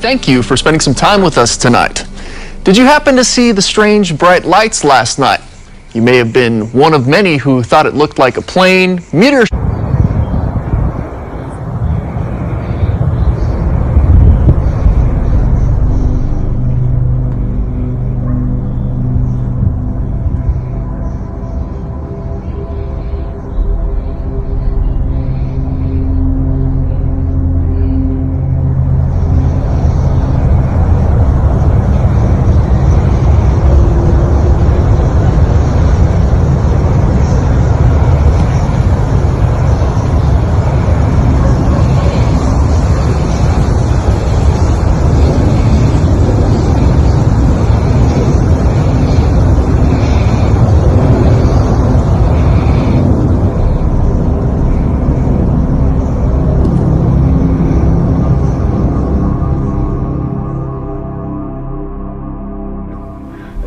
thank you for spending some time with us tonight. Did you happen to see the strange bright lights last night? You may have been one of many who thought it looked like a plane, meteor.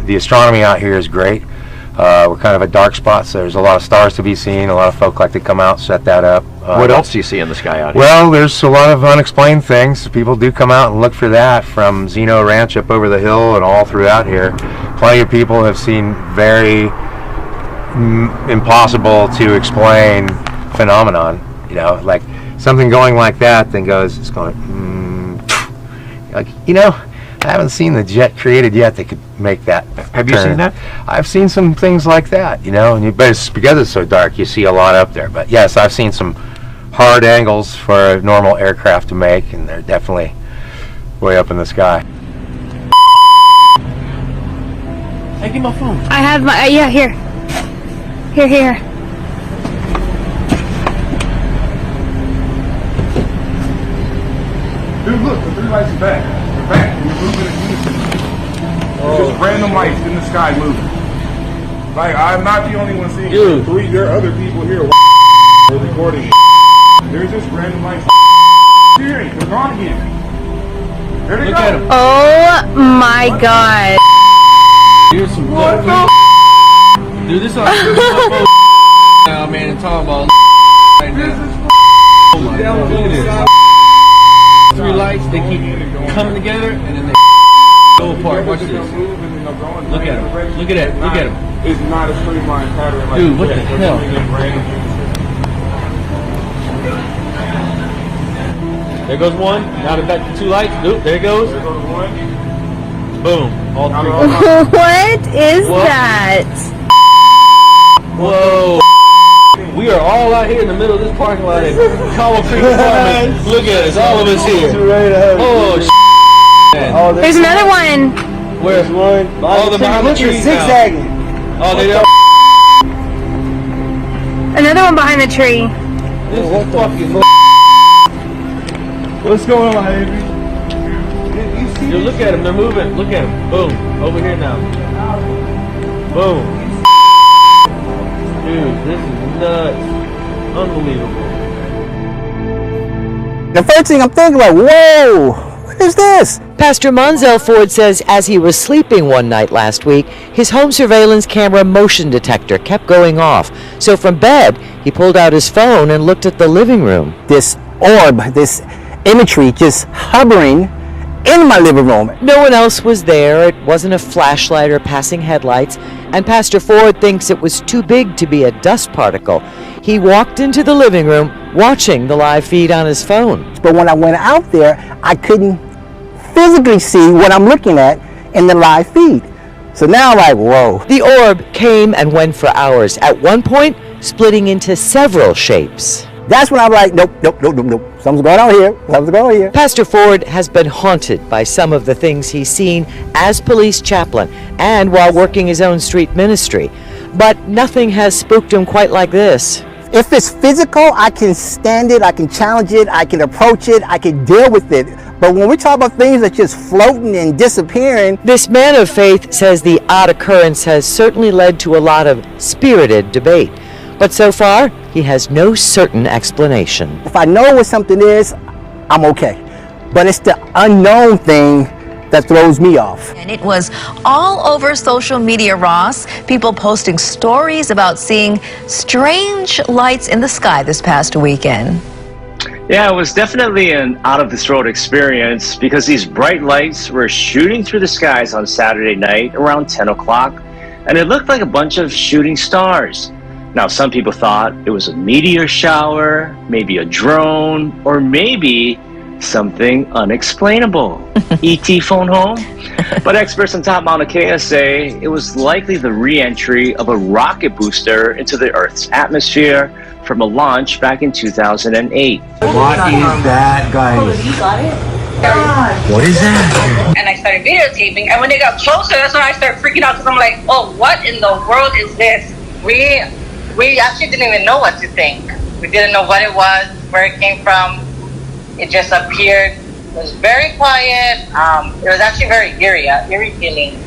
The astronomy out here is great. We're kind of a dark spot, so there's a lot of stars to be seen. A lot of folk like to come out, set that up. What else do you see in the sky out here? Well, there's a lot of unexplained things. People do come out and look for that, from Zeno Ranch up over the hill and all throughout here. Plenty of people have seen very impossible to explain phenomenon. You know, like something going like that, then goes, it's going, like, you know, I haven't seen the jet created yet that could make that. Have you seen that? I've seen some things like that, you know, but it's because it's so dark, you see a lot up there. But yes, I've seen some hard angles for a normal aircraft to make, and they're definitely way up in the sky. Hey, give my phone. I have my, yeah, here. Here. Dude, look, the three lights are back. They're back. We're moving in unison. There's just random lights in the sky moving. Like, I'm not the only one seeing it. There are other people here recording it. There's just random lights. They're gone again. There they go. Oh my god. Here's some dude, this is my phone now, man, and talking about right now. Oh my god, look at this. Three lights, they keep coming together and then they go apart. Watch this. Look at them. Look at that. Look at them. It's not a straight line pattern. Like dude, what the hell? There goes one. Now they're back to two lights. Oop, there it goes. There goes one. Boom. All three. What is that? Whoa. We are all out here in the middle of this parking lot at Caldwell Creek Apartments. Look at us, all of us here. Oh, man. There's another one. Where's one? Oh, the behind the tree zigzagging. Oh, they don't. Another one behind the tree. This is fucking. What's going on, baby? Dude, look at them. They're moving. Look at them. Boom. Over here now. Boom. Dude, this is nuts. Unbelievable. The first thing I'm thinking, like, whoa, what is this? Pastor Monzel Ford says as he was sleeping one night last week, his home surveillance camera motion detector kept going off. So from bed, he pulled out his phone and looked at the living room. This orb, this imagery just hovering in my living room. No one else was there. It wasn't a flashlight or passing headlights. And Pastor Ford thinks it was too big to be a dust particle. He walked into the living room watching the live feed on his phone. But when I went out there, I couldn't physically see what I'm looking at in the live feed. So now I'm like, whoa. The orb came and went for hours, at one point splitting into several shapes. That's when I'm like, nope. Something's going on here. Pastor Ford has been haunted by some of the things he's seen as police chaplain and while working his own street ministry. But nothing has spooked him quite like this. If it's physical, I can stand it, I can challenge it, I can approach it, I can deal with it. But when we talk about things that just floating and disappearing. This man of faith says the odd occurrence has certainly led to a lot of spirited debate. But so far, he has no certain explanation. If I know what something is, I'm okay. But it's the unknown thing that throws me off. And it was all over social media, Ross. People posting stories about seeing strange lights in the sky this past weekend. Yeah, it was definitely an out-of-this-world experience because these bright lights were shooting through the skies on Saturday night around 10 o'clock, and it looked like a bunch of shooting stars. Now, some people thought it was a meteor shower, maybe a drone, or maybe something unexplainable. E.T. phone home? But experts on top Mauna Kea say it was likely the re-entry of a rocket booster into the Earth's atmosphere from a launch back in 2008. What is that, guys? Oh, you got it? What is that? And I started videotaping, and when they got closer, that's when I started freaking out because I'm like, oh, what in the world is this? We actually didn't even know what to think. We didn't know what it was, where it came from. It just appeared. It was very quiet. It was actually very eerie feeling.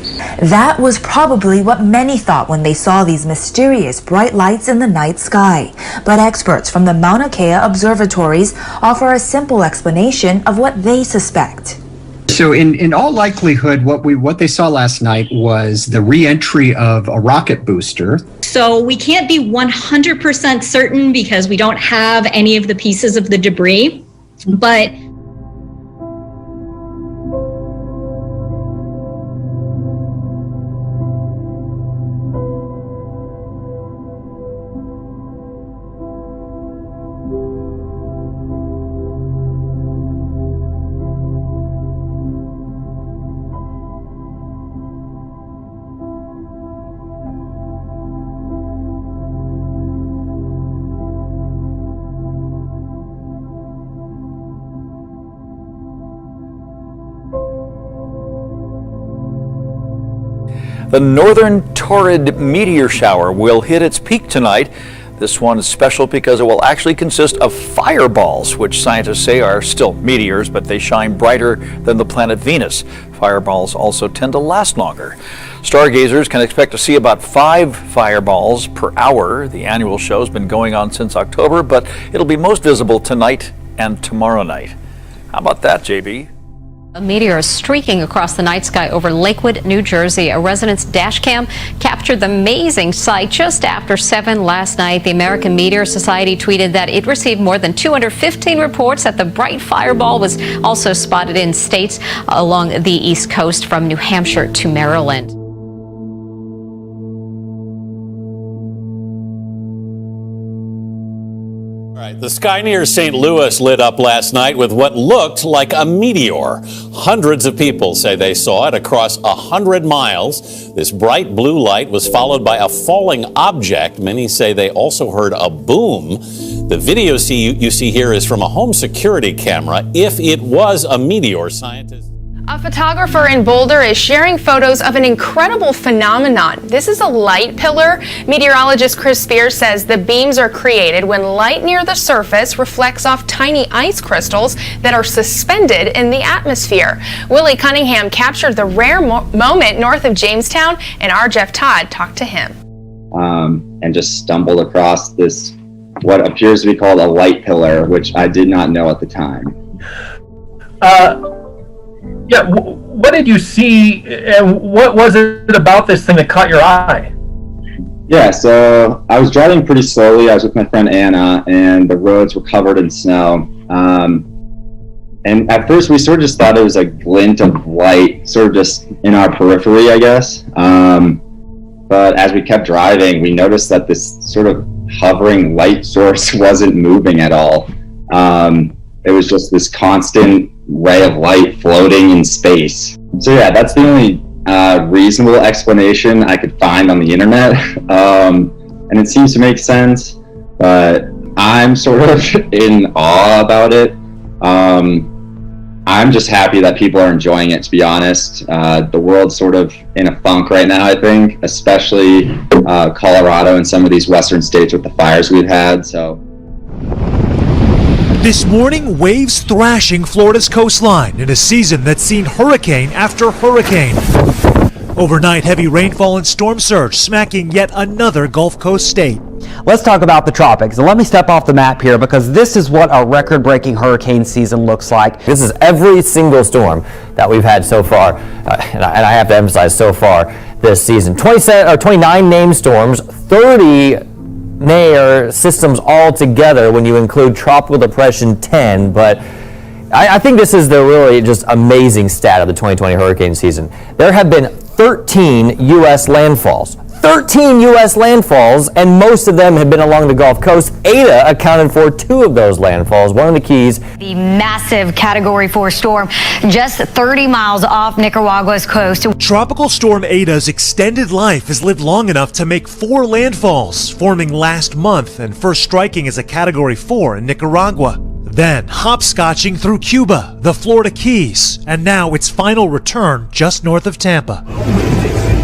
That was probably what many thought when they saw these mysterious bright lights in the night sky. But experts from the Mauna Kea observatories offer a simple explanation of what they suspect. So in all likelihood, what they saw last night was the re-entry of a rocket booster. So we can't be 100% certain because we don't have any of the pieces of the debris, but The Northern Torrid meteor shower will hit its peak tonight. This one is special because it will actually consist of fireballs, which scientists say are still meteors, but they shine brighter than the planet Venus. Fireballs also tend to last longer. Stargazers can expect to see about 5 fireballs per hour. The annual show has been going on since October, but it'll be most visible tonight and tomorrow night. How about that, JB? A meteor is streaking across the night sky over Lakewood, New Jersey. A resident's dash cam captured the amazing sight just after 7 last night. The American Meteor Society tweeted that it received more than 215 reports that the bright fireball was also spotted in states along the East Coast from New Hampshire to Maryland. The sky near St. Louis lit up last night with what looked like a meteor. Hundreds of people say they saw it across 100 miles. This bright blue light was followed by a falling object. Many say they also heard a boom. The video you see here is from a home security camera. If it was a meteor, scientists... A photographer in Boulder is sharing photos of an incredible phenomenon. This is a light pillar. Meteorologist Chris Spears says the beams are created when light near the surface reflects off tiny ice crystals that are suspended in the atmosphere. Willie Cunningham captured the rare moment north of Jamestown, and our Jeff Todd talked to him. And just stumbled across this, what appears to be called a light pillar, which I did not know at the time. Yeah, what did you see, and what was it about this thing that caught your eye? Yeah, so I was driving pretty slowly. I was with my friend Anna, and the roads were covered in snow. And at first, we sort of just thought it was a glint of light, sort of just in our periphery, I guess. But as we kept driving, we noticed that this sort of hovering light source wasn't moving at all. It was just this constant ray of light floating in space. So yeah, that's the only reasonable explanation I could find on the internet. And it seems to make sense, but I'm sort of in awe about it. I'm just happy that people are enjoying it, to be honest. The world's sort of in a funk right now, I think, especially Colorado and some of these western states with the fires we've had, so. This morning, waves thrashing Florida's coastline in a season that's seen hurricane after hurricane. Overnight, heavy rainfall and storm surge smacking yet another Gulf Coast state. Let's talk about the tropics. And let me step off the map here because this is what our record-breaking hurricane season looks like. This is every single storm that we've had so far, and I have to emphasize so far this season. 29 named storms, 30 they are systems all together when you include Tropical Depression 10, but I think this is the really just amazing stat of the 2020 hurricane season. There have been 13 U.S. landfalls. 13 U.S. landfalls, and most of them have been along the Gulf Coast. Eta accounted for 2 of those landfalls. One of the keys. The massive Category 4 storm just 30 miles off Nicaragua's coast. Tropical Storm Eta's extended life has lived long enough to make 4 landfalls, forming last month and first striking as a Category 4 in Nicaragua. Then hopscotching through Cuba, the Florida Keys, and now its final return just north of Tampa.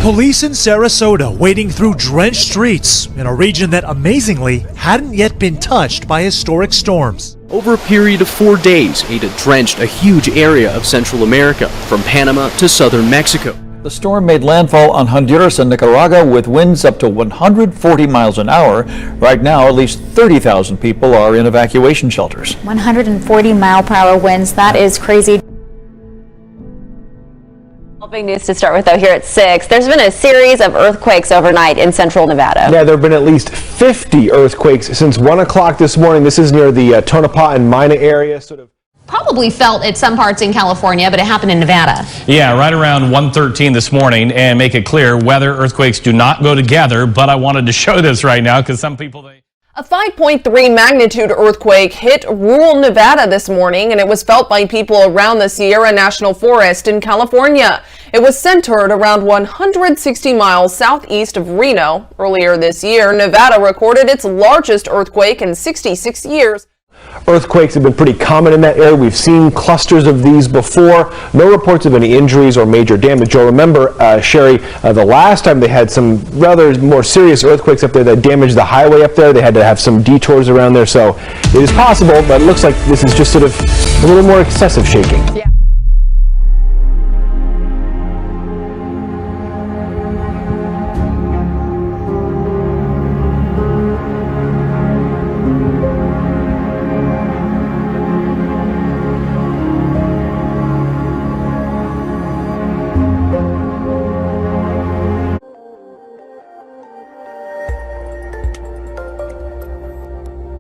Police in Sarasota wading through drenched streets in a region that amazingly hadn't yet been touched by historic storms. Over a period of 4 days, Eta drenched a huge area of Central America, from Panama to southern Mexico. The storm made landfall on Honduras and Nicaragua with winds up to 140 miles an hour. Right now, at least 30,000 people are in evacuation shelters. 140-mile-per-hour winds, that is crazy. Big news to start with, though, here at 6. There's been a series of earthquakes overnight in central Nevada. Yeah, there have been at least 50 earthquakes since 1 o'clock this morning. This is near the Tonopah and Mina area. Probably felt at some parts in California, but it happened in Nevada. Yeah, right around 1:13 this morning. And make it clear, weather, earthquakes do not go together. But I wanted to show this right now because some people, A 5.3 magnitude earthquake hit rural Nevada this morning, and it was felt by people around the Sierra National Forest in California. It was centered around 160 miles southeast of Reno. Earlier this year, Nevada recorded its largest earthquake in 66 years. Earthquakes have been pretty common in that area. We've seen clusters of these before. No reports of any injuries or major damage. You'll remember, Sherry, the last time they had some rather more serious earthquakes up there that damaged the highway up there. They had to have some detours around there. So it is possible, but it looks like this is just sort of a little more excessive shaking. Yeah.